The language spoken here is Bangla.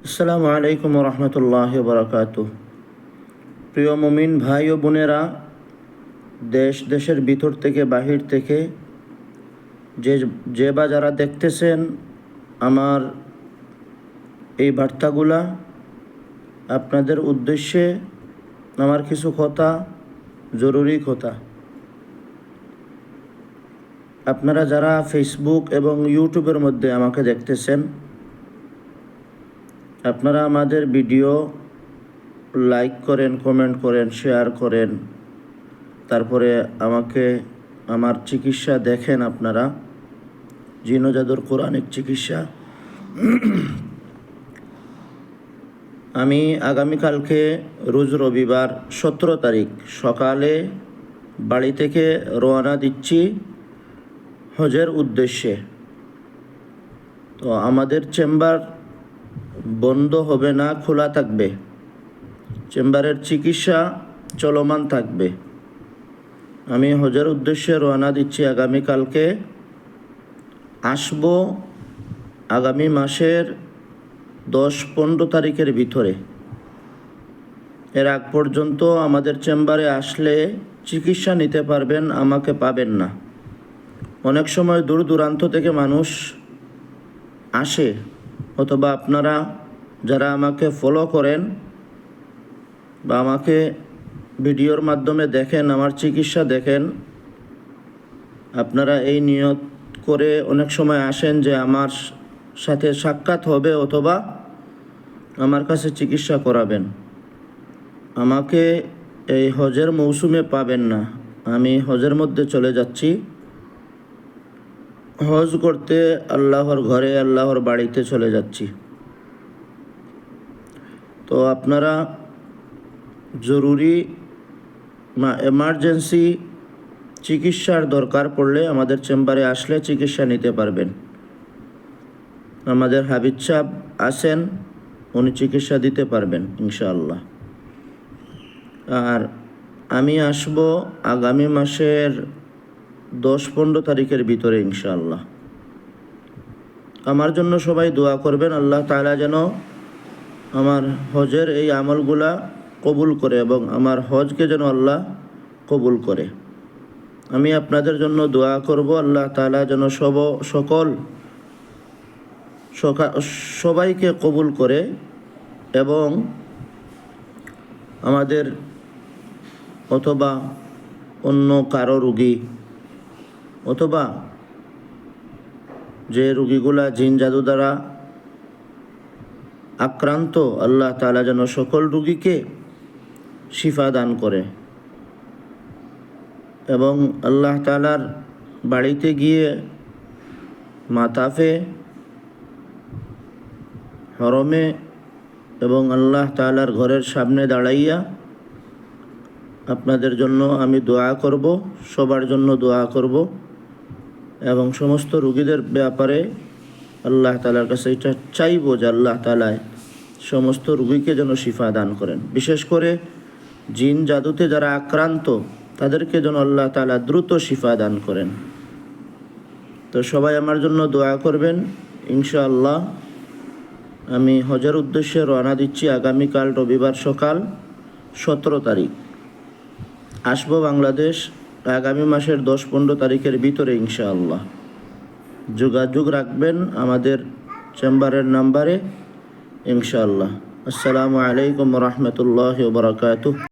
আসসালামু আলাইকুম রহমতুল্লাহ বারাকাতুহ। প্রিয় মুমিন ভাই ও বোনেরা, দেশের ভিতর থেকে বাহির থেকে যে বা যারা দেখতেছেন আমার এই বার্তাগুলা, আপনাদের উদ্দেশ্যে আমার কিছু কথা, জরুরি কথা। আপনারা যারা ফেসবুক এবং ইউটিউবের মধ্যে আমাকে দেখতেছেন, আপনারা আমাদের ভিডিও লাইক করেন, কমেন্ট করেন, শেয়ার করেন, তারপরে আমাকে আমার চিকিৎসা দেখেন। আপনারা জিন ও জাদুর কোরআনিক চিকিৎসা আমি আগামীকালকে রোজ রবিবার 17 তারিখ সকালে বাড়ি থেকে রওনা দিচ্ছি হজের উদ্দেশ্যে। তো আমাদের চেম্বার বন্ধ হবে না, খোলা থাকবে। চেম্বারের চিকিৎসা চলমান থাকবে। আমি হজের উদ্দেশ্যে রওনা দিচ্ছি আগামীকালকে। আসব আগামী মাসের 10-15 তারিখের ভিতরে। এর আগ পর্যন্ত আমাদের চেম্বারে আসলে চিকিৎসা নিতে পারবেন, আমাকে পাবেন না। অনেক সময় দূর দূরান্ত থেকে মানুষ আসে, অথবা আপনারা যারা আমাকে ফলো করেন বা আমাকে ভিডিওর মাধ্যমে দেখেন, আমার চিকিৎসা দেখেন, আপনারা এই নিয়ত করে অনেক সময় আসেন যে আমার সাথে সাক্ষাৎ হবে অথবা আমার কাছে চিকিৎসা করাবেন। আমাকে এই হজের মৌসুমে পাবেন না। আমি হজের মধ্যে চলে যাচ্ছি, হজ করতে আল্লাহর ঘরে, আল্লাহর বাড়িতে চলে যাচ্ছি। তো আপনারা জরুরি এমার্জেন্সি চিকিৎসার দরকার পড়লে আমাদের চেম্বারে আসলে চিকিৎসা নিতে পারবেন। আমাদের হাবিব সাহেব আছেন, উনি চিকিৎসা দিতে পারবেন ইনশাআল্লাহ। আর আমি আসব আগামী মাসের 10-15 তারিখের ভিতরে ইনশাআল্লাহ। আমার জন্য সবাই দোয়া করবেন, আল্লাহ তাআলা যেন আমার হজের এই আমলগুলা কবুল করে এবং আমার হজকে যেন আল্লাহ কবুল করে। আমি আপনাদের জন্য দোয়া করব, আল্লাহ তাআলা যেন সবাইকে কবুল করে এবং আমাদের অথবা অন্য কারো রোগী অথবা যে রোগীগুলা জিন জাদু দ্বারা আক্রান্ত, আল্লাহ তাআলা যেন সকল রোগীকে শিফা দান করে এবং আল্লাহ তাআলার বাড়িতে গিয়ে মাতাফে, হরমে এবং আল্লাহ তাআলার ঘরের সামনে দাঁড়াইয়া আপনাদের জন্য আমি দোয়া করব, সবার জন্য দোয়া করব এবং সমস্ত রোগীদের ব্যাপারে আল্লাহ তাআলার কাছে এটা চাইব যে আল্লাহ তাআলা সমস্ত রোগীকে যেন শিফা দান করেন। বিশেষ করে জিন জাদুতে যারা আক্রান্ত তাদেরকে যেন আল্লাহ তাআলা দ্রুত শিফা দান করেন। তো সবাই আমার জন্য দোয়া করবেন ইনশাআল্লাহ। আমি হজের উদ্দেশ্যে রওনা দিচ্ছি আগামীকাল রবিবার সকাল 17 তারিখ। আসবো বাংলাদেশ আগামী মাসের 10-15 তারিখের ভিতরে ইনশাআল্লাহ। যোগাযোগ রাখবেন আমাদের চেম্বারের নাম্বারে ইনশাআল্লাহ। আসসালামু আলাইকুম রহমতুল্লাহ বারাকাতুহ।